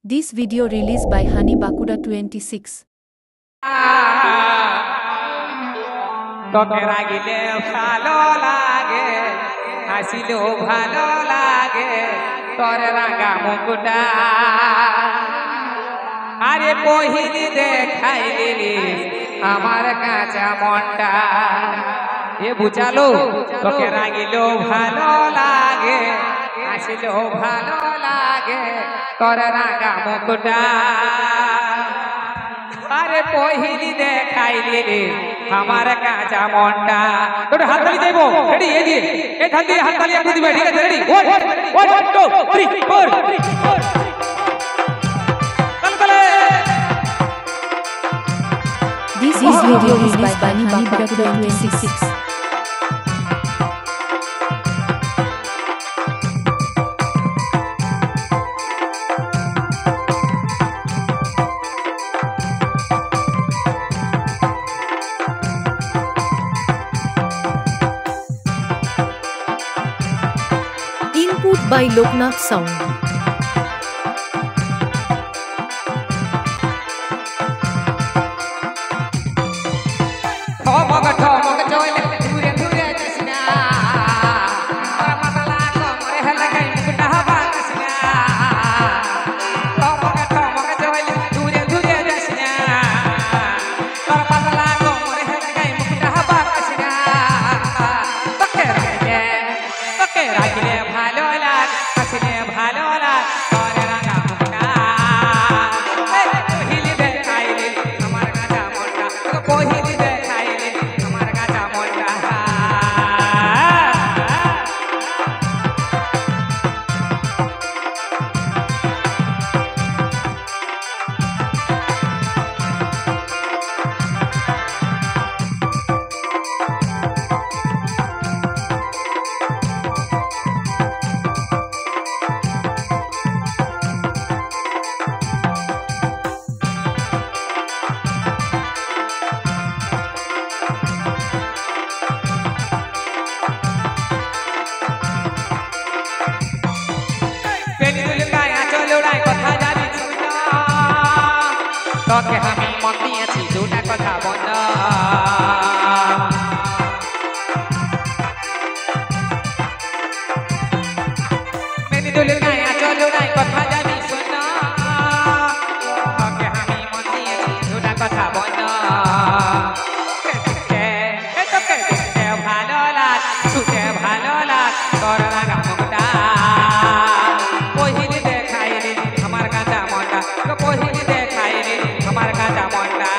This video released by Honey Bakuda 26. তোকে রাগিলে ভালো লাগে হাসিলেও ভালো লাগে তোর রাঙা মুকুটা আরে পহিলি দেখাইলি আমার কাঁচা মনটা এ বুঝালো তোকে রাগিলেও ভালো লাগে হাসিলেও ভালো লাগে তোর রাঙা মুকুটা আরে পহিলি দেখাইলি রে আমার কাঁচা মনটা তোর হাত তালি দেবো রেডি এই দিয়ে এই হাত দিয়ে হাত তালি একটু দিবে ঠিক আছে ready 1 2 3 4 This is video released by Honey Bakuda 26. Input by Loknath Sound. ঠমক চলে ঘুরে ঘুরে যাসনা তোর পাতলা কোমরে লাগাই মুকুটা বাঁধসনা ঠমক চলে ঘুরে ঘুরে যাসনা তোর পাতলা কোমরে লাগাই মুকুটা বাঁধসনা তোকে রাগিলে ভালো লাগ হাসিলে ভালো লাগ তোর রাঙা মুকুটা পহিলি দেখাইলি আমার কাঁচা মনটা পহিলি দেখাইলি আমার কাঁচা মনটা তোকে আমি মন দিয়েছি দুটা কথা বল মেনি দুলের গায়ে চলো নাই কথা জানি শোন তোকে আমি মন দিয়েছি দুটা কথা বল তোকে ভালো লাগ শুতে ভালো লাগ তোর রাঙা মুখটা পহিলি দেখাইলি আমার কাঁচা মনটা পহিলি দেখাইলি আমার কাঁচা মনটা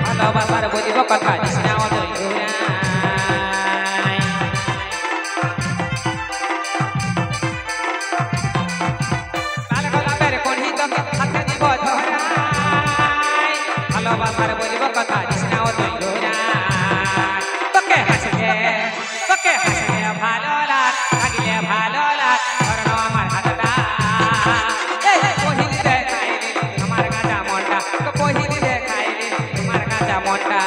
ভালোবাসার বলিব কথা দিসনা অজয় ঘুরাই লাল গোলাপের কণি তোকে হাতে দিব ধরাই ভালোবাসার বলিব কথা দিসনা অজয় ঘুরাই তোকে হাসিলে ভালো লাগ লাগিলে ভালো লাগ ধরন আমার হাতটা পহিলি দেখাইলি আমার কাঁচা মনটা পহিলি দেখাইলি আমার কাঁচা মনটা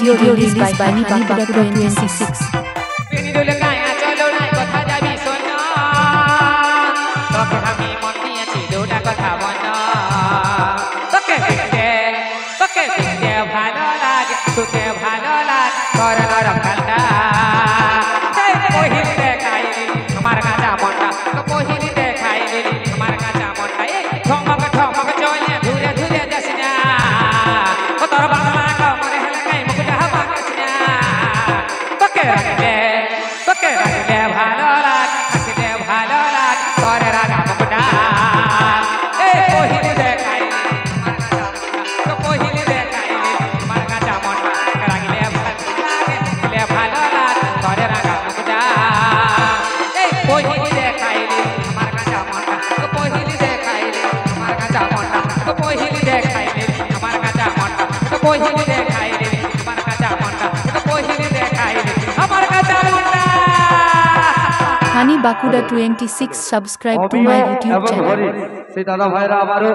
video released by Hani Bakuda 26. পিনিদুল Gaya চলো নাই কথা যাবি শোনো তোকে আমি মন দিয়েছি দুটা কথা বলো তোকে দেখতে ভালো লাগে তোকে ভালো লাগে কর নরম কালটা পহিল দেখাইলি আমার কাঁচা মনটা তো পহিল দেখাইলি আমার কাঁচা মনটা ঠমক চলে ধুরে ধুরে যাস না ও তোর বাংলা মনে হেলকাই মুখটা বাগাস না তোকে রাখলে ভালো লাগ হাসিলে ভালো লাগ করে রাগা মুখটা এই পহিল দেখাইলি তো পহিল দেখাইলি আমার কাঁচা মনটা রাগলে ভালো লাগ করে রাগা মুখটা এই পহিল দেখাইলি আমার কাঁচা মনটা তো পহিল দেখাইলি আমার কাঁচা মনটা তো পহিল দেখাইলি আমার কাঁচা মনটা তো পহিল দেখাইলি আমার কাঁচা মনটা তো পহিল দেখাইলি আমার কাঁচা মনটা Hani Bakuda 26. Subscribe to my YouTube channel. সেই দাদা ভাইরা আবারও